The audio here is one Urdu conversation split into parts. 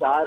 4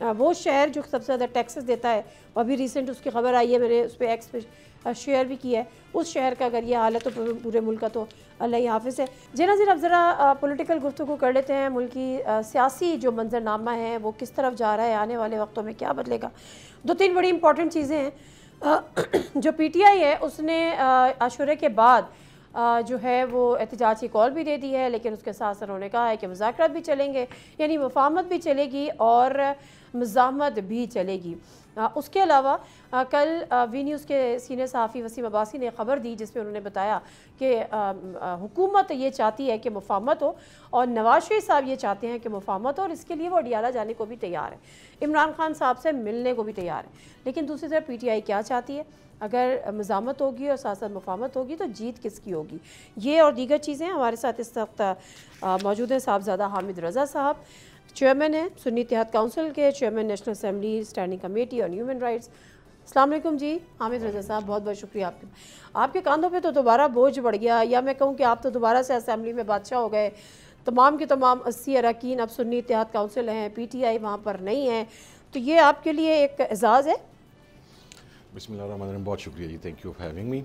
وہ شہر جو سب سے زیادہ ٹیکسز دیتا ہے، اور ابھی ریسنٹ اس کی خبر آئی ہے، میں نے اس پہ ایکس پہ شیئر بھی کیا ہے، اس شہر کا اگر یہ حال ہے تو پورے ملک کا تو اللہ ہی حافظ ہے۔ جی ناظرین، اب ذرا پولیٹیکل گفتگو کر لیتے ہیں۔ ملکی سیاسی جو منظرنامہ ہے وہ کس طرف جا رہا ہے، آنے والے وقتوں میں کیا بدلے گا۔ 2-3 بڑی امپورٹنٹ چیزیں ہیں۔ جو پی ٹی آئی ہے اس نے عاشورے کے بعد جو ہے وہ احتجاج کی کال بھی دے دی ہے، لیکن اس کے ساتھ انہوں نے کہا ہے کہ مذاکرات بھی چلیں گے، یعنی مفاہمت بھی چلے گی اور مزاحمت بھی چلے گی۔ اس کے علاوہ کل وی نیوز کے سینئر صحافی وسیم عباسی نے خبر دی جس میں انہوں نے بتایا کہ حکومت یہ چاہتی ہے کہ مفاہمت ہو، اور نواز شریف صاحب یہ چاہتے ہیں کہ مفاہمت ہو، اور اس کے لیے وہ اڈیالہ جانے کو بھی تیار ہے، عمران خان صاحب سے ملنے کو بھی تیار ہے۔ لیکن دوسری طرف پی ٹی آئی کیا چاہتی ہے؟ اگر مزاحمت ہوگی اور ساتھ ساتھ مفاہمت ہوگی تو جیت کس کی ہوگی؟ یہ اور دیگر چیزیں ہمارے ساتھ اس وقت موجود ہیں صاحبزادہ حامد رضا صاحب، چیئرمین ہیں سنی اتحاد کونسل کے، chairman national assembly standing committee on human rights. السلام علیکم جی حامد رضا صاحب، بہت بہت شکریہ آپ کے کاندھوں پہ تو دوبارہ بوجھ بڑھ گیا، یا میں کہوں کہ آپ تو دوبارہ سے اسمبلی میں بادشاہ ہو گئے۔ تمام کے تمام 80 اراکین اب سنی اتحاد کونسل ہیں، پی ٹی آئی وہاں پر نہیں ہے، تو یہ آپ کے لیے ایک اعزاز ہے۔ بسم اللہ الرحمن الرحیم، بہت شکریہ جی، thank you for having me.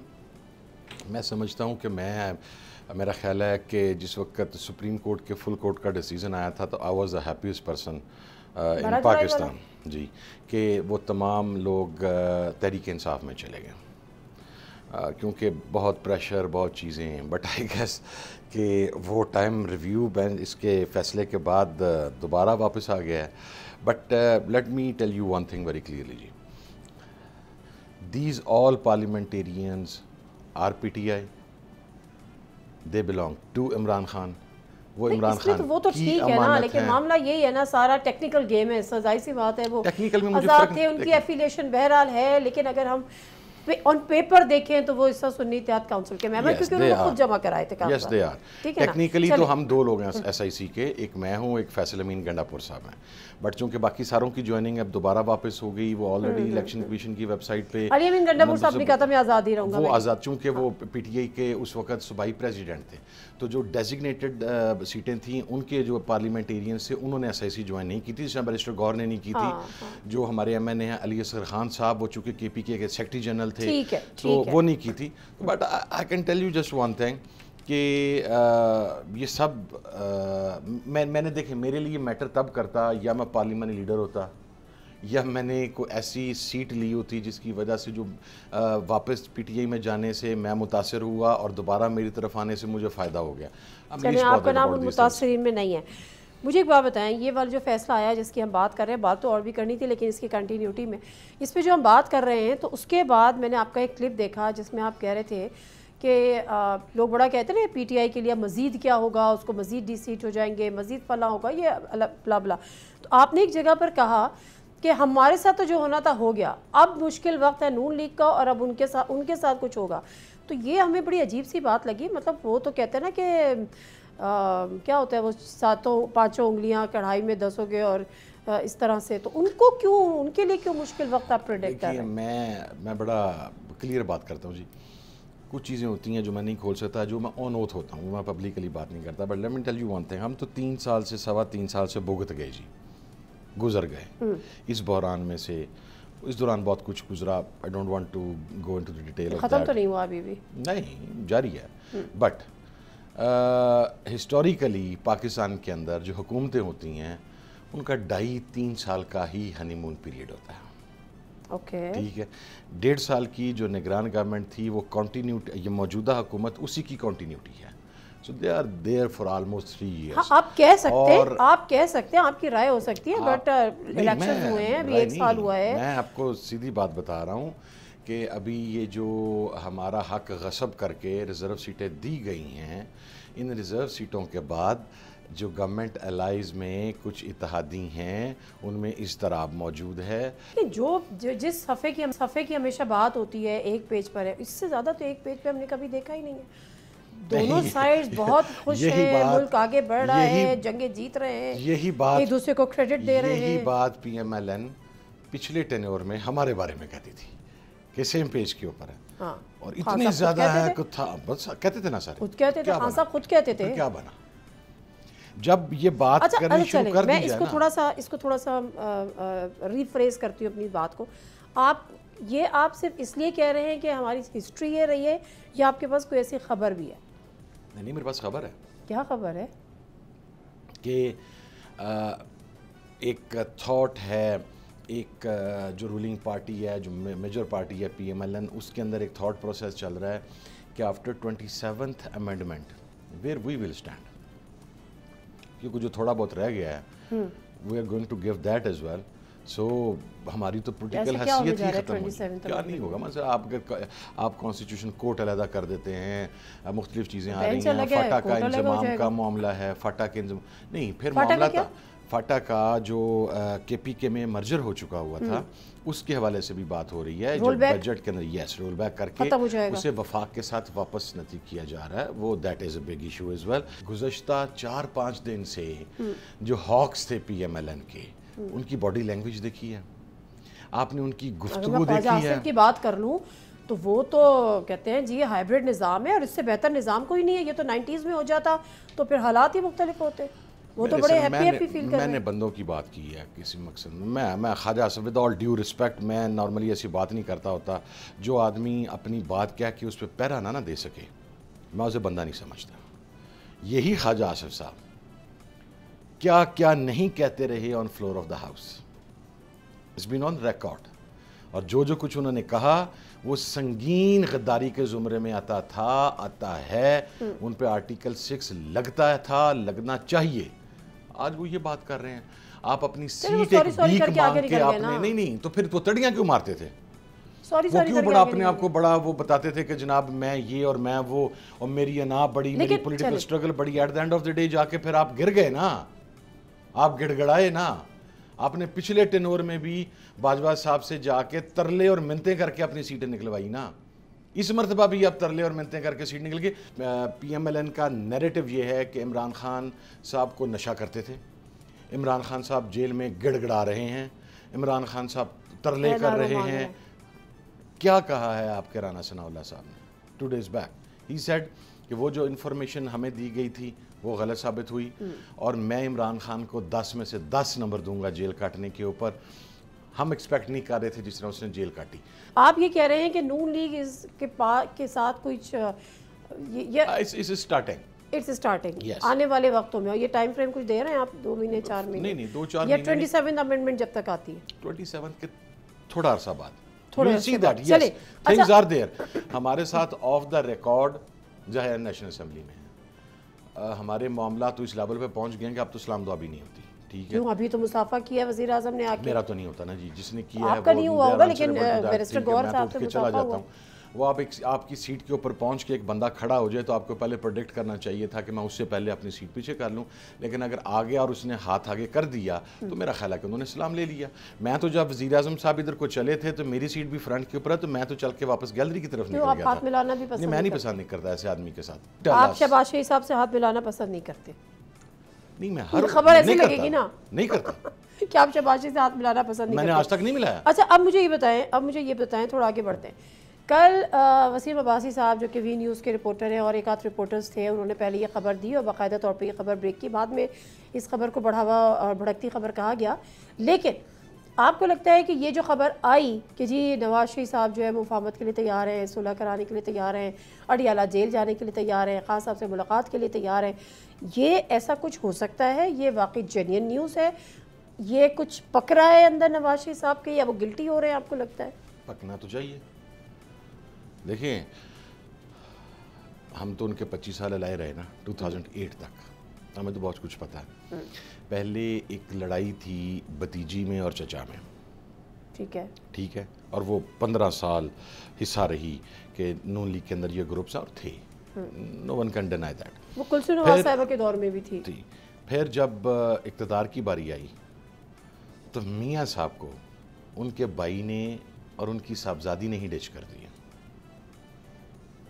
میں سمجھتا ہوں کہ میرا خیال ہے کہ جس وقت سپریم کورٹ کے فل کورٹ کا ڈیسیژن آیا تھا تو I was the happiest person in Pakistan, جی، کہ وہ تمام لوگ تحریک انصاف میں چلے گئے، کیونکہ بہت پریشر، بہت چیزیں ہیں، بٹ آئی گیس کہ وہ ٹائم ریویو بینچ اس کے فیصلے کے بعد دوبارہ واپس آ گیا ہے۔ But let me tell you one thing very clearly جی، these all parliamentarians are PTI, they belong to Imran Khan, وہ عمران خان وہ تو ٹھیک ہے نا، لیکن معاملہ یہی ہے نا، سارا ٹیکنیکل گیم ہے، ظاہر سی بات ہے وہ آزاد تھے، ان کی ایفیلیشن بہرحال ہے، لیکن اگر ہم آن پیپر دیکھیں تو وہ اس وقت سنی اتحاد کونسل کے ممبر، کیونکہ انہوں نے خود جمع کرائے تھے کاغذات۔ یس دے آر، ٹیکنیکلی تو ہم 2 لوگ ہیں ایس آئی سی کے، ایک میں ہوں، ایک فیصل امین گنڈا پور صاحب ہیں، بٹ چونکہ باقی ساروں کی جوائننگ اب دوبارہ واپس ہو گئی، وہ آلریڈی الیکشن کمیشن کی ویب سائٹ پہ، علی امین گنڈا پور صاحب نے کہا تھا میں آزاد ہی رہوں گا، وہ آزاد، چونکہ وہ پی ٹی آئی کے اس وقت صوبائی پریزیڈنٹ تھے، تو جو ڈیزگنیٹڈ سیٹیں تھیں ان کے جو پارلیمنٹیرینز تھے انہوں نے ایس آئی سی جوائن نہیں کی تھی، جس میں بیرسٹر گور نے نہیں کی تھی، جو ہمارے ایم این اے ہیں علی اصغر خان صاحب، وہ چونکہ کے پی کے سیکرٹری جنرل تھے تو وہ نہیں کی تھی۔ But I can tell you just one thing کہ یہ سب میں نے دیکھیں، میرے لیے میٹر تب کرتا یا میں پارلیمنٹ لیڈر ہوتا یا میں نے کوئی ایسی سیٹ لی ہوتی جس کی وجہ سے جو واپس پی ٹی آئی میں جانے سے میں متاثر ہوا اور دوبارہ میری طرف آنے سے مجھے فائدہ ہو گیا۔ آپ کا نام ان متاثرین میں نہیں ہے۔ مجھے ایک بات بتائیں، یہ والا جو فیصلہ آیا جس کی ہم بات کر رہے ہیں، بات تو اور بھی کرنی تھی لیکن اس کی کنٹینیوٹی میں اس پہ جو ہم بات کر رہے ہیں، تو اس کے بعد میں نے آپ کا ایک کلپ دیکھا جس میں آپ کہہ رہے تھے کہ لوگ بڑا کہتے ہیں نا پی ٹی آئی کے لیے مزید کیا ہوگا، اس کو مزید ڈی سیٹ ہو جائیں گے، مزید فلاں ہوگا، یہ بلا بلا۔ تو آپ نے ایک جگہ پر کہا کہ ہمارے ساتھ تو جو ہونا تھا ہو گیا، اب مشکل وقت ہے نون لیگ کا اور اب ان کے ساتھ کچھ ہوگا۔ تو یہ ہمیں بڑی عجیب سی بات لگی، مطلب وہ تو کہتے ہیں نا کہ کیا ہوتا ہے وہ 5 انگلیاں کڑھائی میں 10 ہو گئے اور اس طرح سے، تو ان کے لیے کیوں مشکل وقت آپ پریڈکٹ کر رہے ہیں؟ میں بڑا کلیئر بات کرتا ہوں جی، کچھ چیزیں ہوتی ہیں جو میں نہیں کھول سکتا، جو میں آن اوتھ ہوتا ہوں، میں پبلکلی بات نہیں کرتا، but let me tell you one thing, ہم تو 3 سال سے 3.25 سال سے بھگت گئے جی، گزر گئے اس بحران میں سے، اس دوران بہت کچھ گزرا، I don't want to go into the detail, ختم تو نہیں ہوا ابھی بھی، نہیں جاری ہے، بٹ ہسٹوریکلی پاکستان کے اندر جو حکومتیں ہوتی ہیں ان کا 2.5-3 سال کا ہی ہنی مون پیریڈ ہوتا ہے، اوکے ٹھیک ہے۔ 1.5 سال کی جو نگران گورنمنٹ تھی وہ کنٹینیوٹی، یہ موجودہ حکومت اسی کی کنٹینیوٹی ہے، so they are there for almost 3 years. آپ کہہ سکتے ہیں، آپ کی رائے ہو سکتی ہے، بٹ الیکشن ہوئے ہیں، ابھی 1 سال ہوا ہے۔ میں آپ کو سیدھی بات بتا رہا ہوں کہ ابھی یہ جو ہمارا حق غصب کر کے ریزرو سیٹیں دی گئی ہیں، ان ریزرو سیٹوں کے بعد جو گورنمنٹ الائز میں کچھ اتحادی ہیں ان میں اضطراب موجود ہے۔ جو جس صفحے کی ہمیشہ بات ہوتی ہے 1 پیج پر ہے، اس سے زیادہ تو 1 پیج پہ ہم نے کبھی دیکھا ہی نہیں ہے۔ دونوں سائڈز بہت خوش ہیں، ملک آگے بڑھ رہا ہے، جنگیں جیت رہے ہیں، ایک دوسرے کو کریڈٹ دے رہے ہیں۔ یہی بات پی ایم ایل این پچھلے ٹینیور میں ہمارے بارے میں کہتی تھی کہ سیم پیج کے اوپر ہے، اور اتنے زیادہ ہے کہ تھا، بس کہتے تھے نا سارے، خود کہتے تھے، خان صاحب خود کہتے تھے، کیا بنا؟ جب یہ بات کرنی شروع کر دی جائے نا، میں اس کو تھوڑا سا ریفریز کرتی ہوں اپنی بات کو. آپ صرف اس لیے کہہ رہے ہیں کہ ہماری ہسٹری یہ رہی ہے یا آپ کے پاس کوئی ایسی خبر بھی ہے؟ نہیں میرے پاس خبر ہے. کیا خبر ہے؟ کہ ایک تھاٹ ہے، ایک جو رولنگ پارٹی ہے، جو میجر پارٹی ہے PMLN، اس کے اندر ایک تھاٹ پروسیس چل رہا ہے کہ after 27th amendment where we will stand، کیونکہ جو تھوڑا بہت رہ گیا ہے we are going to give that as well. سو ہماری تو پولیٹیکل حیثیت ہی ختم ہوگی. کیا نہیں ہوگا، مثلا آپ کانسٹیٹیوشن کورٹ علیحدہ کر دیتے ہیں، مختلف چیزیں آ رہی ہیں، فاٹا کا انضمام کا معاملہ ہے، فاٹا کے انضمام نہیں، پھر معاملہ تھا فاٹا کا جو KPK میں مرجر ہو چکا ہوا تھا، اس کے حوالے سے بھی بات ہو رہی ہے، جو بجٹ کے اندر یس رول بیک کر کے اسے وفاق کے ساتھ واپس نتی کیا جا رہا ہے، وہ that is a big issue as well. گزشتہ 4-5 دن سے جو ہاکس تھے PMLN کے، ان کی باڈی لینگویج دیکھی ہے آپ نے، ان کی گفتگو دیکھی ہے. کی بات کر لوں تو وہ تو کہتے ہیں جی یہ ہائیبرڈ نظام ہے اور اس سے بہتر نظام کوئی نہیں ہے، یہ تو 90s میں ہو جاتا تو پھر حالات ہی مختلف ہوتے. وہ تو بڑے ہیپی فیل کر رہے ہیں. میں نے بندوں کی بات کی ہے کسی مقصد میں Khawaja Asif, with all due respect, میں نارملی ایسی بات نہیں کرتا ہوتا. جو آدمی اپنی بات کہہ کے اس پہ پیرا نہ دے سکے، میں اسے بندہ نہیں سمجھتا. یہی خواجہ آصف صاحب کیا کیا نہیں کہتے رہے on floor of the house, it's been on record. اور جو کچھ انہوں نے کہا وہ سنگین غداری کے زمرے میں آتا ہے. ان پہ آرٹیکل 6 لگتا تھا، لگنا چاہیے. آج وہ یہ بات کر رہے ہیں. آپ اپنی سیٹ ایک بیک مانگ کے آپ نے نہیں تو پھر تو تڑیاں کیوں مارتے تھے؟ وہ کیوں بڑا اپنے آپ کو بڑا وہ بتاتے تھے کہ جناب میں یہ اور میں وہ اور میری انا بڑی، میری پولیٹیکل سٹرگل بڑی. At the end of the day جا کے پھر آپ گر گئے نا، آپ گڑ گڑائے نا. آپ نے پچھلے ٹینور میں بھی باجوہ صاحب سے جا کے ترلے اور منتیں کر کے اپنی سیٹیں نکلوائی نا. اس مرتبہ بھی آپ ترلے اور منتیں کر کے سیٹ نکل گئے. PMLN کا نیریٹو یہ ہے کہ عمران خان صاحب کو نشہ کرتے تھے، عمران خان صاحب جیل میں گڑ گڑا رہے ہیں، عمران خان صاحب ترلے کر رہے ہیں. کیا کہا ہے آپ کے رانا ثناء اللہ صاحب نے 2 days بیک؟ ہی سیڈ کہ وہ جو انفارمیشن ہمیں دی گئی تھی وہ غلط ثابت ہوئی اور میں عمران خان کو 10 میں سے 10 نمبر دوں گا جیل کاٹنے کے اوپر. ہم ایکسپیکٹ نہیں کر رہے تھے جس طرح اس نے جیل کاٹی. آپ یہ کہہ رہے ہیں کہ نون لیگ اس کے ساتھ کچھ اسٹارٹنگ آنے والے وقتوں میں، اور یہ ٹائم فریم کچھ دے رہے ہیں آپ؟ 2 مہینے 4 مہینے؟ نہیں 2-4 مہینے، یا 27 امینڈمنٹ جب تک آتی ہے 27 کے تھوڑا عرصہ بعد. چلے تھنگز آر دیئر. ہمارے ساتھ آف دا ریکارڈ جہاں نیشنل اسمبلی میں ہمارے معاملات تو اس لیول پہ پہنچ گئے ہیں کہ اب تو سلام دعا بھی نہیں ہوتی. ٹھیک ہے، ابھی تو مصافحہ کیا وزیر اعظم نے. میرا تو نہیں ہوتا نا جی، جس نے کیا ہے آپ کا نہیں ہوا ہوگا، لیکن بیرسٹر گور صاحب سے چلا جاتا ہوں. وہ آپ کی سیٹ کے اوپر پہنچ کے ایک بندہ کھڑا ہو جائے تو آپ کو پہلے پروڈکٹ کرنا چاہیے تھا کہ میں اس سے پہلے اپنی سیٹ پیچھے کر لوں. لیکن اگر آگے اور اس نے ہاتھ آگے کر دیا تو میرا خیال ہے کہ انہوں نے سلام لے لیا. میں تو جب وزیر اعظم صاحب ادھر کو چلے تھے تو میری سیٹ بھی فرنٹ کے اوپر ہے، تو میں تو چل کے واپس گیلری کی طرف نکل گیا تھا. میں نہیں پسند نہیں کرتا ایسے آدمی کے ساتھ. آپ شہباز شریف صاحب سے ہاتھ ملانا پسند نہیں کرتے؟ نہیں، میں ہر خبر ایسی لگے گی نا نہیں کرتا کہ آپ شہباز شریف سے ہاتھ ملانا پسند نہیں کرتے. میں نے آج تک نہیں ملایا. اچھا اب مجھے یہ بتائیں تھوڑا آگے بڑھتے ہیں. کل وسیم عباسی صاحب جو کہ وی نیوز کے رپورٹر ہیں اور ایک آدھ رپورٹرز تھے، انہوں نے پہلے یہ خبر دی اور باقاعدہ طور پہ یہ خبر بریک کی. بعد میں اس خبر کو بڑھاوا اور بھڑکتی خبر کہا گیا. لیکن آپ کو لگتا ہے کہ یہ جو خبر آئی کہ جی نواز شریف صاحب جو ہے مفاہمت کے لیے تیار ہیں، صلح کرانے کے لیے تیار ہیں، اڈیالہ جیل جانے کے لیے تیار ہیں، خان صاحب سے ملاقات کے لیے تیار ہیں، یہ ایسا کچھ ہو سکتا ہے؟ یہ واقعی جینین نیوز ہے؟ یہ کچھ پک رہا ہے اندر نواز شریف صاحب کے، یا وہ گلٹی ہو رہے ہیں؟ آپ کو لگتا ہے پکنا تو چاہیے. دیکھیں ہم تو ان کے 25 سال لائے رہے نا 2008 تک، ہمیں تو بہت کچھ پتا ہے. پہلے ایک لڑائی تھی بتیجی میں اور چچا میں، ٹھیک ہے، اور وہ 15 سال حصہ رہی کہ نون لیگ کے اندر یہ گروپس اور تھے. نو ون کین ڈینائی دیٹ. وہ کلثوم نواز صاحبہ کے دور میں بھی تھی. پھر جب اقتدار کی باری آئی تو میاں صاحب کو ان کے بھائی نے اور ان کی صاحبزادی نے ہی ڈچ کر دیا.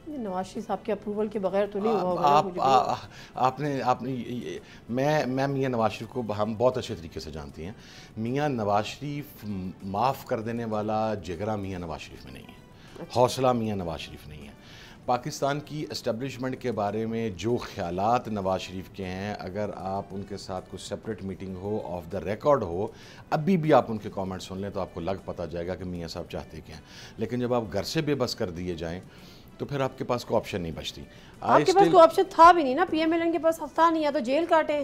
نواز شریف صاحب کے اپروول کے بغیر تو نہیں ہوا. آپ نے میں میاں نواز شریف کو ہم بہت اچھے طریقے سے جانتے ہیں. میاں نواز شریف معاف کر دینے والا جگرا میاں نواز شریف میں نہیں ہے، حوصلہ میاں نواز شریف نہیں ہے. پاکستان کی اسٹیبلشمنٹ کے بارے میں جو خیالات نواز شریف کے ہیں، اگر آپ ان کے ساتھ کوئی سپریٹ میٹنگ ہو، آف دا ریکارڈ ہو، ابھی بھی آپ ان کے کامنٹ سن لیں تو آپ کو لگ پتہ جائے گا کہ میاں صاحب چاہتے کیا ہیں. لیکن جب آپ گھر سے بے بس کر دیے جائیں تو پھر آپ کے پاس کوئی آپشن نہیں بچتی. آپ کے پاس کوئی آپشن تھا بھی نہیں نا، پی ایم ایل این کے پاس تھا نہیں، یا تو جیل کاٹیں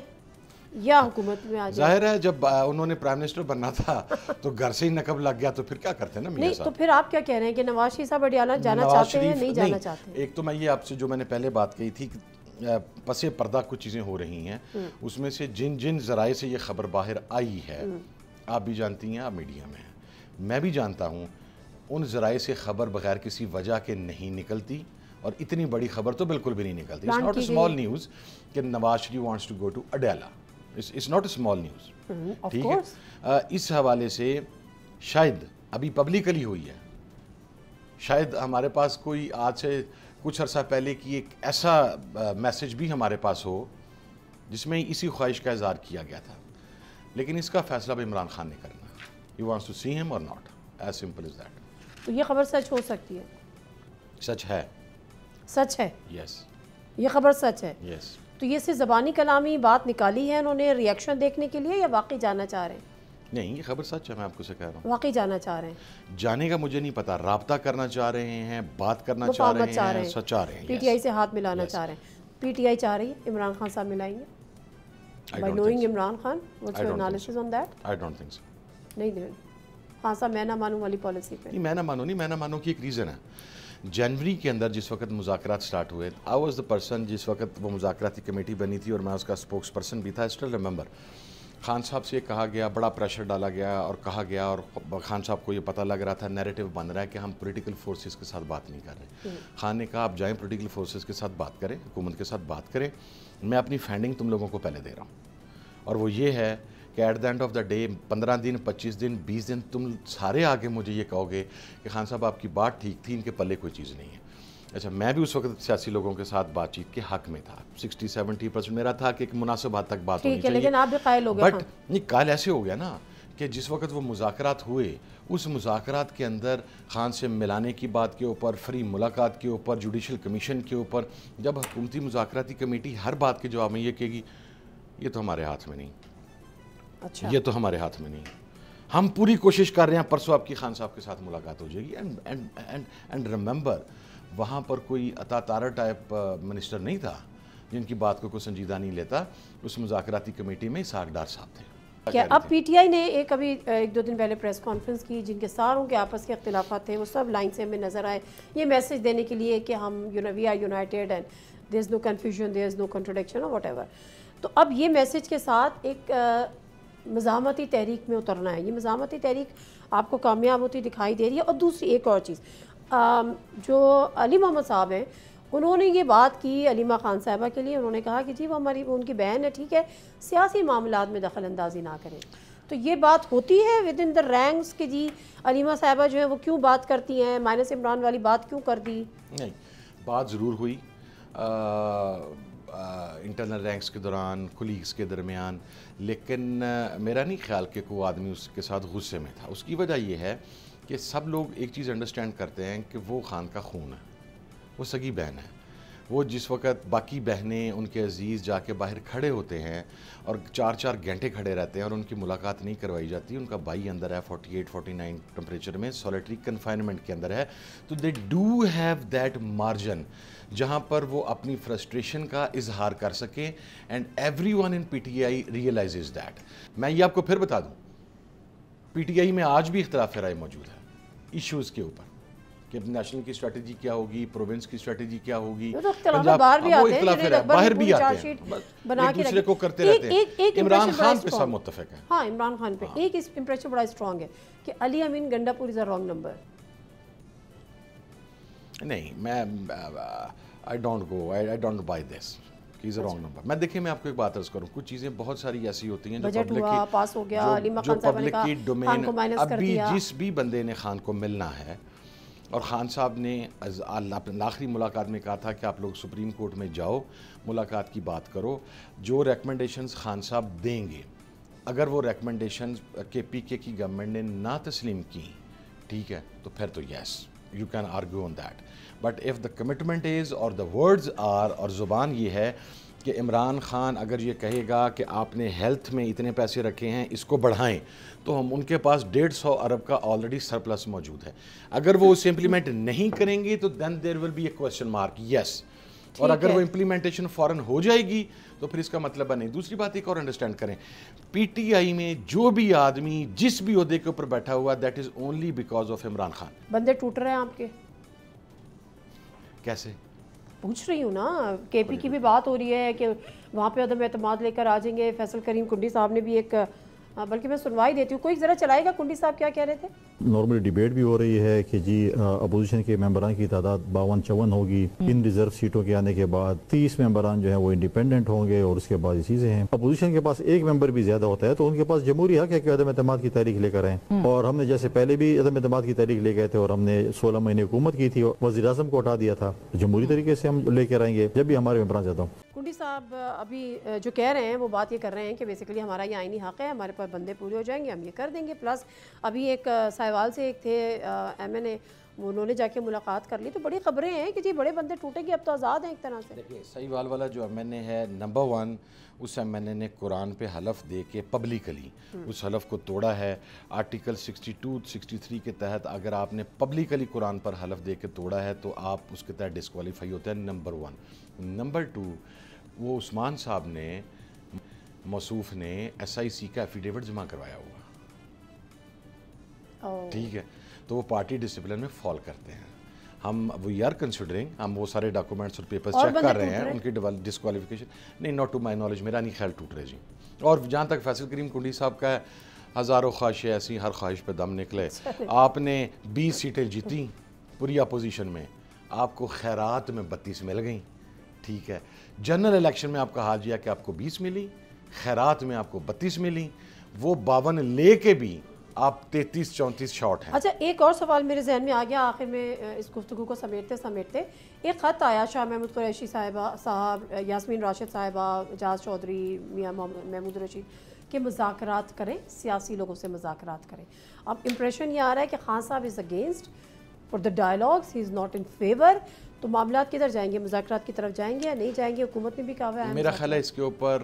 یا حکومت میں آ جائیں. ظاہر ہے جب انہوں نے پرائم منسٹر بننا تھا تو گھر سے ہی نقب لگ گیا، تو پھر کیا کرتے ہیں نا میاں نہیں. صاحب. تو پھر آپ کیا کہہ رہے ہیں کہ نواز شریف صاحب اڈیالہ جانا چاہتے ہیں نہیں جانا چاہتے ہیں؟ ایک تو میں یہ آپ سے جو میں نے پہلے بات کہی تھی کہ پس پردہ کچھ چیزیں ہو رہی ہیں، اس میں سے جن ذرائع سے یہ خبر باہر آئی ہے، آپ بھی جانتی ہیں، آپ میڈیا میں ہیں، میں بھی جانتا ہوں، ان ذرائع سے خبر بغیر کسی وجہ کے نہیں نکلتی، اور اتنی بڑی خبر تو بالکل بھی نہیں نکلتی. It's not a small news کہ Nawaz Sharif wants to go to Adiala. It's not a small news. ٹھیک ہے. اس حوالے سے شاید ابھی پبلکلی ہوئی ہے، شاید ہمارے پاس کوئی آج سے کچھ عرصہ پہلے کی ایک ایسا میسج بھی ہمارے پاس ہو جس میں اسی خواہش کا اظہار کیا گیا تھا، لیکن اس کا فیصلہ بھی عمران خان نے کرنا ہے. He wants to see him or not. As simple as that. تو یہ خبر سچ ہو سکتی ہے؟ سچ ہے. سچ ہے؟ یس. یہ خبر سچ ہے؟ یس. تو یہ صرف زبانی کلامی بات نکالی ہے انہوں نے ریئیکشن دیکھنے کے لیے، یا واقعی جانا چاہ رہے ہیں؟ نہیں، یہ خبر سچ ہے، میں آپ کو سے کہہ رہا ہوں. واقعی جانا چاہ رہے ہیں؟ جانے کا مجھے نہیں پتا، رابطہ کرنا چاہ رہے ہیں، بات کرنا چاہ رہے ہیں، سچ چاہ رہے ہیں. پی ٹی آئی سے ہاتھ ملانا چاہ رہے ہیں. پی ٹی آئی چاہ رہی ہے عمران خان صاحب ملائیں گے؟ By knowing Imran Khan, what's your analysis on that? I don't think so. نہیں خان صاحب میں نہ مانوں والی پالیسی پہ. نہیں، میں نہ مانوں کی ایک ریزن ہے. جنوری کے اندر جس وقت مذاکرات سٹارٹ ہوئے، I was the person جس وقت وہ مذاکراتی کمیٹی بنی تھی اور میں اس کا اسپوکس پرسن بھی تھا. I still remember خان صاحب سے کہا گیا، بڑا پریشر ڈالا گیا اور کہا گیا، اور خان صاحب کو یہ پتہ لگ رہا تھا، نیریٹو بن رہا ہے کہ ہم پولیٹیکل فورسز کے ساتھ بات نہیں کر رہے. خان نے کہا آپ جائیں پولیٹیکل فورسز کے ساتھ بات کریں، حکومت کے ساتھ بات کریں، میں اپنی فنڈنگ تم لوگوں کو پہلے دے رہا ہوں، اور وہ یہ ہے کہ at the end of the day 15 دن 25 دن 20 دن تم سارے آگے مجھے یہ کہو گے کہ خان صاحب آپ کی بات ٹھیک تھی، ان کے پلے کوئی چیز نہیں ہے. اچھا، میں بھی اس وقت سیاسی لوگوں کے ساتھ بات چیت کے حق میں تھا. 60-70% میرا تھا کہ ایک مناسب حد تک بات ہونی چاہیے. لیکن آپ بھی قائل ہو گئے. بٹ یہ قائل ایسے ہو گیا نا کہ جس وقت وہ مذاکرات ہوئے، اس مذاکرات کے اندر خان سے ملانے کی بات کے اوپر، فری ملاقات کے اوپر، جوڈیشل کمیشن کے اوپر، جب حکومتی مذاکراتی کمیٹی ہر بات کے جواب میں یہ کہے گی یہ تو ہمارے ہاتھ میں نہیں، اچھا یہ تو ہمارے ہاتھ میں نہیں، ہم پوری کوشش کر رہے ہیں، پرسوں آپ کی خان صاحب کے ساتھ ملاقات ہو جائے گی. اینڈ ریممبر وہاں پر کوئی عطا تارہ ٹائپ منسٹر نہیں تھا جن کی بات کو کوئی سنجیدہ نہیں لیتا. اس مذاکراتی کمیٹی میں اسحاق ڈار صاحب تھے. کیا اب پی ٹی آئی نے ابھی 1-2 دن پہلے پریس کانفرنس کی جن کے ساروں کے آپس کے اختلافات تھے، وہ سب لائن سے ہمیں نظر آئے، یہ میسج دینے کے لیے کہ ہم we are united and there is no confusion, there is no contradiction اور واٹ ایور. تو اب یہ میسج کے ساتھ ایک مزاحمتی تحریک میں اترنا ہے. یہ مزاحمتی تحریک آپ کو کامیاب ہوتی دکھائی دے رہی ہے. اور دوسری ایک اور چیز، جو علی محمد صاحب ہیں انہوں نے یہ بات کی علیمہ خان صاحبہ کے لیے، انہوں نے کہا کہ جی وہ ہماری ان کی بہن ہے، ٹھیک ہے، سیاسی معاملات میں دخل اندازی نہ کریں. تو یہ بات ہوتی ہے ود ان دا رینکس کہ جی علیمہ صاحبہ جو ہیں وہ کیوں بات کرتی ہیں، مائنس عمران والی بات کیوں کر دی؟ نہیں، بات ضرور ہوئی انٹرنل رینکس کے دوران، کولیگز کے درمیان، لیکن میرا نہیں خیال کہ کوئی آدمی اس کے ساتھ غصے میں تھا. اس کی وجہ یہ ہے کہ سب لوگ ایک چیز انڈرسٹینڈ کرتے ہیں کہ وہ خان کا خون ہے، وہ سگی بہن ہے. وہ جس وقت باقی بہنیں ان کے عزیز جا کے باہر کھڑے ہوتے ہیں اور 4 گھنٹے کھڑے رہتے ہیں اور ان کی ملاقات نہیں کروائی جاتی، ان کا بھائی اندر ہے 48-49 ٹمپریچر میں سولیٹری کنفائنمنٹ کے اندر ہے، تو they do have that margin جہاں پر وہ اپنی فرسٹریشن کا اظہار کر سکیں. And every one in P T I realises that. میں یہ آپ کو پھر بتا دوں، پی ٹی آئی میں آج بھی اختلاف رائے موجود ہے ایشوز کے اوپر کہ نیشنل کی اسٹریٹجی کیا ہوگی، پروونس کی اسٹریٹجی کیا ہوگی. باہر بھی آتے ہیں، باہر بھی آتے ہیں، ایک دوسرے کو کرتے رہتے ہیں. عمران خان پہ سب متفق ہیں. ہاں، عمران خان پہ ایک امپریشن بڑا اسٹرانگ ہے کہ علی امین گنڈا پور از اے رانگ نمبر. نہیں، میں آئی ڈونٹ بائی دس کہ از اے رانگ نمبر. میں دیکھیں، میں آپ کو ایک بات عرض کروں، کچھ چیزیں بہت ساری ایسی ہوتی ہیں جو پبلک کی ڈومین، ابھی جس بھی بندے نے خان کو ملنا ہے، اور خان صاحب نے آخری ملاقات میں کہا تھا کہ آپ لوگ سپریم کورٹ میں جاؤ، ملاقات کی بات کرو، جو ریکمنڈیشنز خان صاحب دیں گے، اگر وہ ریکمنڈیشنز کے پی کے کی گورنمنٹ نے نہ تسلیم کی، ٹھیک ہے، تو پھر تو یس you can argue on that. But if the commitment is or the words are اور زبان یہ ہے کہ عمران خان اگر یہ کہے گا کہ آپ نے ہیلتھ میں اتنے پیسے رکھے ہیں اس کو بڑھائیں تو ہم ان کے پاس 150 ارب کا آلریڈی سرپلس موجود ہے. اگر وہ اسے امپلیمنٹ نہیں کریں گے تو then there will be a question mark, yes. اور اگر وہ امپلیمنٹیشن فوراً ہو جائے گی تو پھر اس کا مطلب نہیں. دوسری بات ایک اور انڈرسٹینڈ کریں, پی ٹی آئی میں جو بھی آدمی جس بھی عہدے کے اوپر بیٹھا ہوا that is only because of Imran Khan. بندے ٹوٹ رہے ہیں آپ کے کیسے پوچھ رہی ہوں نا, کے پی کی بھی بات ہو رہی ہے کہ وہاں پہ عدم اعتماد لے کر آ جائیں گے. فیصل کریم کنڈی صاحب نے بھی ایک, بلکہ میں سنوائی دیتی ہوں, کوئی ذرا چلائے گا کنڈی صاحب کیا کہہ رہے تھے. نارملی ڈیبیٹ بھی ہو رہی ہے کہ جی اپوزیشن کے ممبران کی تعداد 52-54 ہوگی, ان ریزرو سیٹوں کے آنے کے بعد 30 ممبران جو ہیں وہ انڈیپینڈنٹ ہوں گے, اور اس کے بعد یہ چیزیں ہیں. اپوزیشن کے پاس ایک ممبر بھی زیادہ ہوتا ہے تو ان کے پاس جمہوری حق ہے کہ عدم اعتماد کی تحریک لے کر آئیں. اور ہم نے جیسے پہلے بھی عدم اعتماد کی تحریک لے گئے تھے اور ہم نے 16 مہینے حکومت کی تھی, وزیر اعظم کو ہٹا دیا تھا, جمہوری طریقے سے ہم لے کر آئیں گے جب بھی ہمارے ممبران زیادہ ہوں. کنڈی صاحب ابھی جو کہہ رہے ہیں وہ بات یہ کر رہے ہیں کہ بیسیکلی ہمارا یہ آئینی حق ہے, ہمارے پاس بندے پورے ہو جائیں گے ہم یہ کر دیں گے. پلس ابھی ایک سائیوال سے ایک تھے ایم این اے, انہوں نے جا کے ملاقات کر لی, تو بڑی خبریں ہیں کہ جی بڑے بندے ٹوٹے گی, اب تو آزاد ہیں ایک طرح سے. دیکھیے سہیوال والا جو ایم این اے ہے, نمبر 1 اس ایم این اے نے قرآن پہ حلف دے کے پبلکلی اس حلف کو توڑا ہے. آرٹیکل 62-63 کے تحت اگر آپ نے پبلکلی قرآن پر حلف دے کے توڑا ہے تو آپ اس کے تحت ڈسکوالیفائی ہوتے ہیں, نمبر 1. نمبر 2, وہ عثمان صاحب نے موصوف نے ایس آئی سی کا ایفیڈیوٹ جمع کروایا ہوا, ٹھیک ہے, تو وہ پارٹی ڈسپلن میں فال کرتے ہیں. ہم وی آر کنسیڈرنگ, ہم وہ سارے ڈاکومنٹس اور پیپرز چیک کر رہے ہیں, ان کی ڈسکوالیفیکیشن نہیں, ناٹ ٹو مائی نالج, میرا نہیں خیال ٹوٹ رہے جی. اور جہاں تک فیصل کریم کنڈی صاحب کا ہے, ہزاروں خواہشیں ایسی, ہر خواہش پہ دم نکلے. آپ نے 20 سیٹیں جیتیں پوری اپوزیشن میں, آپ کو خیرات میں 32 مل گئیں, ٹھیک ہے. جنرل الیکشن میں آپ کا حال یہ کہ آپ کو 20 ملی, خیرات میں آپ کو 32 ملی, وہ 52 لے کے بھی آپ 33-34 شارٹ ہیں. اچھا ایک اور سوال میرے ذہن میں آ گیا آخر میں اس گفتگو کو سمیٹتے, ایک خط آیا شاہ محمود قریشی صاحب, یاسمین راشد صاحبہ, اعجاز چودھری, میاں محمود رشید کہ مذاکرات کریں, سیاسی لوگوں سے مذاکرات کریں. اب امپریشن یہ آ رہا ہے کہ خان صاحب is against for the dialogues, he is not in fever. تو معاملات کدھر جائیں گے, مذاکرات کی طرف جائیں گے یا نہیں جائیں گے؟ حکومت نے بھی کہا ہے. میرا خیال ہے اس کے اوپر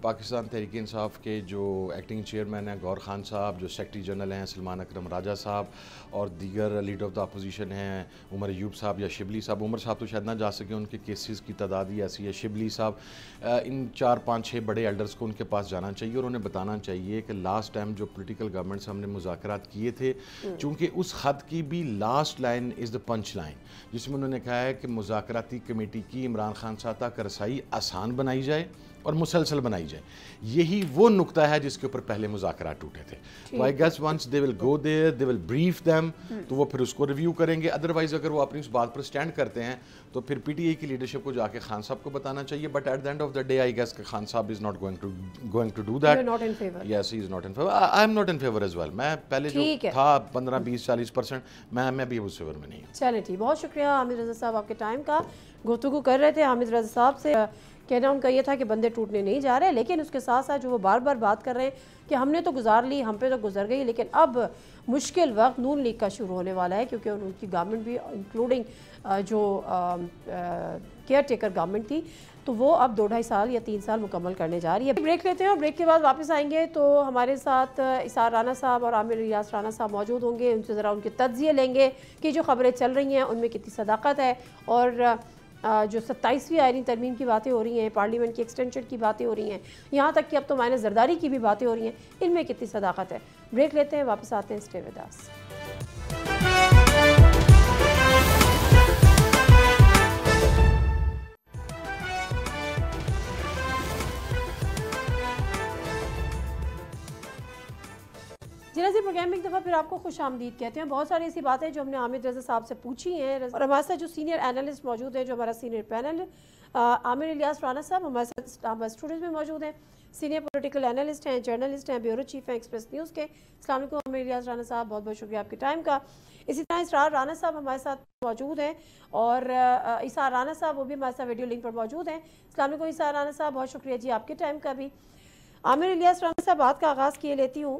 پاکستان تحریک انصاف کے جو ایکٹنگ چیئرمین ہیں گور خان صاحب, جو سیکرٹری جنرل ہیں سلمان اکرم راجہ صاحب, اور دیگر لیڈر آف دا اپوزیشن ہیں عمر ایوب صاحب یا شبلی صاحب. عمر صاحب تو شاید نہ جا سکے, ان کے کیسز کی تعداد ہی ایسی ہے. شبلی صاحب, ان 4-5-6 بڑے ایلڈرز کو ان کے پاس جانا چاہیے اور انہیں بتانا چاہیے کہ لاسٹ ٹائم جو پولیٹیکل گورنمنٹ سے ہم نے مذاکرات کیے تھے, چونکہ اس خط کی بھی last line is the punch line, جس میں انہوں نے کہا ہے کہ مذاکراتی کمیٹی کی عمران خان صاحب تک رسائی آسان بنائی جائے اور مسلسل بنائی جائے. یہی وہ نقطہ ہے جس کے اوپر پہلے مذاکرات ٹوٹے تھے. So I guess once they will go there, they will brief them, تو وہ پھر اس کو ریویو کریں گے. ادروائز اگر وہ اپنی اس بات پر سٹینڈ کرتے ہیں تو پھر پی ٹی آئی کی لیڈرشپ کو جا کے خان صاحب کو بتانا چاہیے. But at the end of the day I guess کہ خان صاحب is not going to do that. Yes, he is not in favour. I am not in favour as well. میں پہلے جو تھا 15-20-40%, میں بھی اس فیور میں نہیں ہوں. چلیں ٹھیک, بہت شکریہ حامد رضا صاحب آپ کے ٹائم کا. گفتگو کر رہے تھے حامد رضا صاحب سے, کہنا ان کا یہ تھا کہ بندے ٹوٹنے نہیں جا رہے, لیکن اس کے ساتھ ساتھ جو وہ بار بار بات کر رہے ہیں کہ ہم نے تو گزار لی, ہم پہ تو گزر گئی, لیکن اب مشکل وقت نون لیگ کا شروع ہونے والا ہے, کیونکہ ان کی گورنمنٹ بھی انکلوڈنگ جو کیئر ٹیکر گورنمنٹ تھی, تو وہ اب 2-2.5 سال یا 3 سال مکمل کرنے جا رہی ہے. بریک لیتے ہیں اور بریک کے بعد واپس آئیں گے تو ہمارے ساتھ اسار رانا صاحب اور عامر الیاس رانا صاحب موجود ہوں گے. ان سے ذرا ان کے تجزیے لیں گے کہ جو خبریں چل رہی ہیں ان میں کتنی صداقت ہے, اور جو 27ویں آئینی ترمیم کی باتیں ہو رہی ہیں, پارلیمنٹ کی ایکسٹینشن کی باتیں ہو رہی ہیں, یہاں تک کہ اب تو مائنہ زرداری کی بھی باتیں ہو رہی ہیں, ان میں کتنی صداقت ہے. بریک لیتے ہیں, واپس آتے ہیں. Stay with us. جی ناظرین, پروگرام میں ایک دفعہ پھر آپ کو خوش آمدید کہتے ہیں. بہت ساری ایسی باتیں جو ہم نے حامد رضا صاحب سے پوچھی ہیں, اور ہمارے ساتھ جو سینئر اینالسٹ موجود ہیں, جو ہمارا سینئر پینل عامر الیاس رانا صاحب ہمارے ساتھ اسلام آباد اسٹوڈیوز میں موجود ہیں. سینئر پولیٹیکل اینالسٹ ہیں, جرنلسٹ ہیں, بیورو چیف ہیں ایکسپریس نیوز کے. السلام علیکم عامر الیاس رانا صاحب, بہت بہت شکریہ آپ کے ٹائم کا. اسی طرح اسرار رانا صاحب ہمارے ساتھ موجود ہیں, اور اسار رانا صاحب وہ بھی ہمارے ساتھ ویڈیو لنک پر موجود ہیں. السلام علیکم اسار رانا صاحب, بہت شکریہ جی آپ کے ٹائم کا بھی. عامر الیاس رانا صاحب, بات کا آغاز کیے لیتی ہوں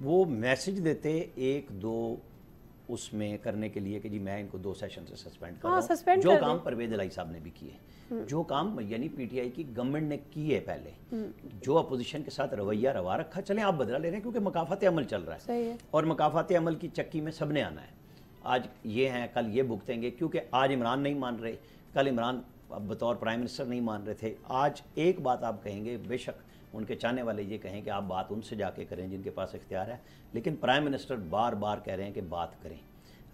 وہ میسج دیتے ایک دو اس میں کرنے کے لیے کہ جی میں ان کو 2 سیشن سے سسپینڈ کر رہا ہوں، جو کام پرویز الہی صاحب نے بھی کیے، جو کام یعنی پی ٹی آئی کی گورنمنٹ نے کی ہے پہلے، جو اپوزیشن کے ساتھ رویہ روا رکھا، چلیں آپ بدلا لے رہے ہیں کیونکہ مکافات عمل چل رہا ہے اور مکافات عمل کی چکی میں سب نے آنا ہے. آج یہ ہیں، کل یہ بھگتیں گے، کیونکہ آج عمران نہیں مان رہے، کل عمران بطور پرائم منسٹر نہیں مان رہے تھے. آج ایک بات آپ کہیں گے، بے شک ان کے چاہنے والے یہ کہیں کہ آپ بات ان سے جا کے کریں جن کے پاس اختیار ہے، لیکن پرائم منسٹر بار بار کہہ رہے ہیں کہ بات کریں،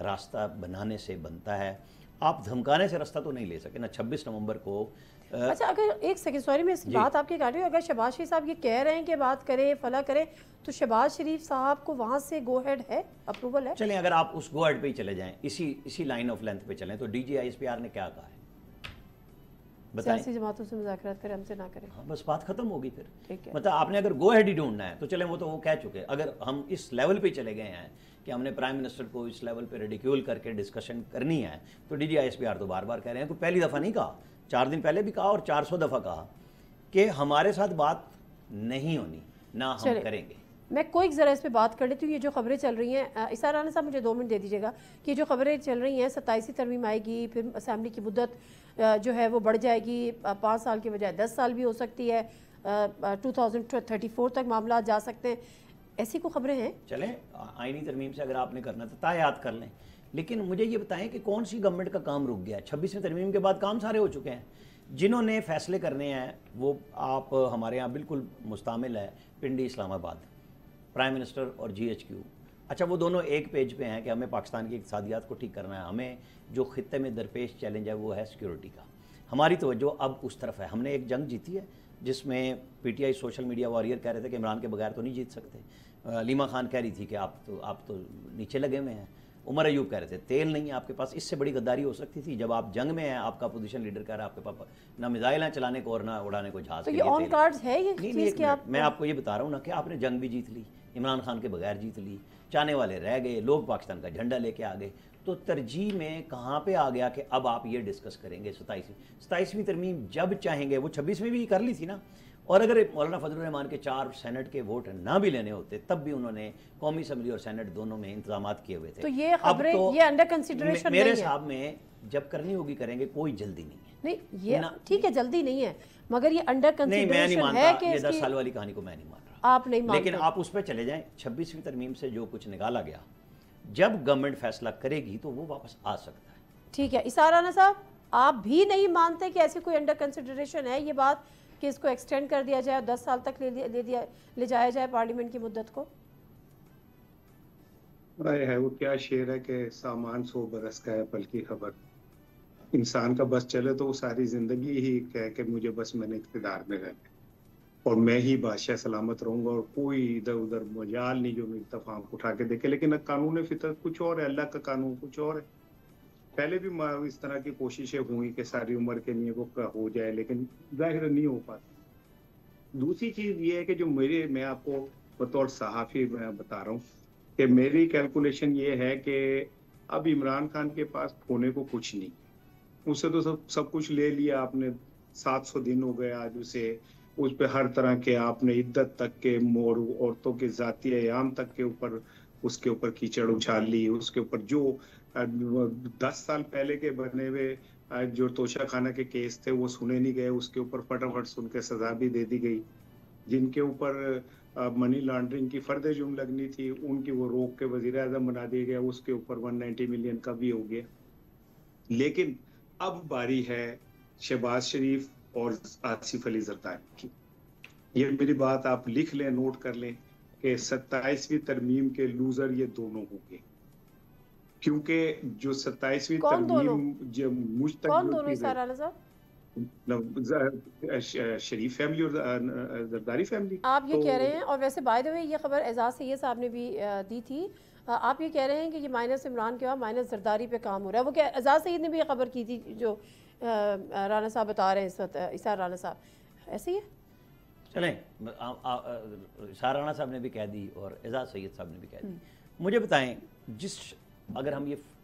راستہ بنانے سے بنتا ہے، آپ دھمکانے سے راستہ تو نہیں لے سکے نا. 26 نومبر کو اچھا اگر ایک سیکنڈ سوری میں اس بات آپ کی کاٹ رہی ہوں، اگر شہباز شریف صاحب یہ کہہ رہے ہیں کہ بات کریں فلاں کریں تو شہباز شریف صاحب کو وہاں سے گو ہیڈ ہے، اپروول ہے؟ چلیں اگر آپ اس گو ہیڈ پہ ہی چلے جائیں، اسی لائن آف لینتھ پہ چلیں تو D G I S P R نے کیا کہا ہے بتائیں؟ سیاسی جماعتوں سے مذاکرات کریں، ہم سے نہ کریں. ہاں بس بات ختم ہوگی پھر. ٹھیک ہے، مطلب آپ نے اگر گو ہیڈ ہی ڈھونڈنا ہے تو چلیں وہ تو وہ کہہ چکے. اگر ہم اس لیول پہ چلے گئے ہیں کہ ہم نے پرائم منسٹر کو اس لیول پہ ریڈیکیول کر کے ڈسکشن کرنی ہے تو D G I S P R تو بار بار کہہ رہے ہیں. کوئی پہلی دفعہ نہیں کہا، 4 دن پہلے بھی کہا اور 400 دفعہ کہا کہ ہمارے ساتھ بات نہیں ہونی، نہ ہم کریں گے. میں کوئی ذرا اس پہ بات کر لیتی ہوں. یہ جو خبریں چل رہی ہیں، اسار رانا صاحب مجھے 2 منٹ دے دیجیے گا کہ یہ جو خبریں چل رہی ہیں 27ویں ترمیم آئے گی، پھر اسمبلی کی مدت جو ہے وہ بڑھ جائے گی، 5 سال کے بجائے 10 سال بھی ہو سکتی ہے، 2034 تک معاملات جا سکتے ہیں، ایسی کو خبریں ہیں. چلیں آئینی ترمیم سے اگر آپ نے کرنا تو تایات کر لیں، لیکن مجھے یہ بتائیں کہ کون سی گورنمنٹ کا کام رک گیا ہے؟ 26ویں ترمیم کے بعد کام سارے ہو چکے ہیں. جنہوں نے فیصلے کرنے ہیں وہ آپ ہمارے ہاں بالکل مستعمل ہے پنڈی اسلام آباد، پرائم منسٹر اور جی ایچ کیو. اچھا وہ دونوں ایک پیج پہ ہیں کہ ہمیں پاکستان کی اقتصادیات کو ٹھیک کرنا ہے، ہمیں جو خطے میں درپیش چیلنج ہے وہ ہے سیکیورٹی کا. ہماری توجہ اب اس طرف ہے. ہم نے ایک جنگ جیتی ہے جس میں P T I social media warrior کہہ رہے تھے کہ عمران کے بغیر تو نہیں جیت سکتے، علیمہ خان کہہ رہی تھی کہ آپ تو نیچے لگے ہوئے ہیں، عمر ایوب کہہ رہے تھے تیل نہیں ہے آپ کے پاس. اس سے بڑی غداری ہو سکتی تھی جب آپ جنگ میں ہیں. آپ کا اپوزیشن لیڈر کہہ رہا ہے آپ کے پاس نہ میزائل ہیں چلانے کو اور نہ اڑانے کو جہاز. تو یہ آن کارڈز ہے یہ چیز کہ آپ، میں آپ کو یہ بتا رہا ہوں نا کہ آپ نے جنگ بھی جیت لی، عمران خان کے بغیر جیت لی، چاہنے والے رہ گئے، لوگ پاکستان کا جھنڈا لے کے آ گئے. تو ترجیح میں کہاں پہ آ گیا کہ اب آپ یہ ڈسکس کریں گے 27ویں ترمیم جب چاہیں گے. وہ 26ویں بھی کر لی تھی نا. اور اگر مولانا فضل الرحمان کے 4 سینٹ کے ووٹ نہ بھی لینے ہوتے تب بھی انہوں نے قومی اسمبلی اور سینٹ دونوں میں انتظامات کیے ہوئے تھے. تو یہ خبریں یہ انڈر کنسیڈریشن میرے حساب میں جب کرنی ہوگی کریں گے، کوئی جلدی نہیں ہے. نہیں یہ ٹھیک ہے جلدی نہیں ہے، مگر یہ انڈر کنسیڈریشن ہے کہ یہ 10 سال والی کہانی کو میں نہیں مان رہا. آپ نہیں مانتے، لیکن آپ اس پہ چلے جائیں. 26ویں ترمیم سے جو کچھ نکالا گیا جب گورنمنٹ فیصلہ کرے گی تو وہ واپس آ سکتا ہے. ٹھیک ہے. اسار رانا صاحب آپ بھی نہیں مانتے کہ ایسی کوئی انڈر کنسیڈریشن ہے یہ بات کہ اس کو ایکسٹینڈ کر دیا جائے، 10 سال تک لے جایا جائے پارلیمنٹ کی مدت کو؟ ہے وہ کیا شعر ہے کہ سامان 100 برس کا ہے پل کی خبر. انسان کا بس چلے تو وہ ساری زندگی ہی کہے کہ مجھے بس میں نے اقتدار میں رہنا اور میں ہی بادشاہ سلامت رہوں گا اور کوئی ادھر ادھر مجال نہیں جو میری تفاہم اٹھا کے دیکھے. لیکن قانون فطرت کچھ اور ہے، اللہ کا قانون کچھ اور ہے. پہلے بھی اس طرح کی کوششیں ہوئی کہ ساری عمر کے لیے وہ ہو جائے، لیکن ظاہر نہیں ہو پاتی. دوسری چیز یہ ہے کہ جو میں آپ کو بطور صحافی بتا رہا ہوں کہ میری کیلکولیشن یہ ہے کہ اب عمران خان کے پاس کھونے کو کچھ نہیں. اسے تو سب کچھ لے لیا آپ نے. 700 دن ہو گئے آج اسے. اس پہ ہر طرح کے آپ نے عدت تک کے مور، عورتوں کے ذاتی ایام تک کے اوپر اس کے اوپر کیچڑ اچھال لی. اس کے اوپر جو 10 سال پہلے کے بنے ہوئے جو توشہ خانہ کے کیس تھے وہ سنے نہیں گئے، اس کے اوپر فٹافٹ سن کے سزا بھی دے دی گئی. جن کے اوپر منی لانڈرنگ کی فرد جرم لگنی تھی ان کی وہ روک کے وزیر اعظم بنا دیا گیا، اس کے اوپر 190 ملین کا بھی ہو گیا. لیکن اب باری ہے شہباز شریف اور آصف علی زرداری کی. یہ میری بات آپ لکھ لیں، نوٹ کر لیں کہ 27ویں ترمیم کے لوزر یہ دونوں ہوں گے. کیونکہ جو 27ویں ترمیم جو مجھ تک شریف فیملی اور زرداری فیملی آپ یہ کہہ رہے ہیں. اور ویسے بائی دا وے یہ خبر اعزاز سید صاحب نے بھی دی تھی. آپ یہ کہہ رہے ہیں کہ یہ مائنس عمران کے بعد مائنس زرداری پہ کام ہو رہا ہے. وہ کہ اعزاز سید نے بھی یہ خبر کی تھی جو رانا صاحب بتا رہے ہیں اس وقت، اسار رانا صاحب ایسے ہی ہے. چلیں اسار رانا صاحب نے بھی کہہ دی اور اعزاز سید صاحب نے بھی کہہ دی. مجھے بتائیں اگر ہم یہ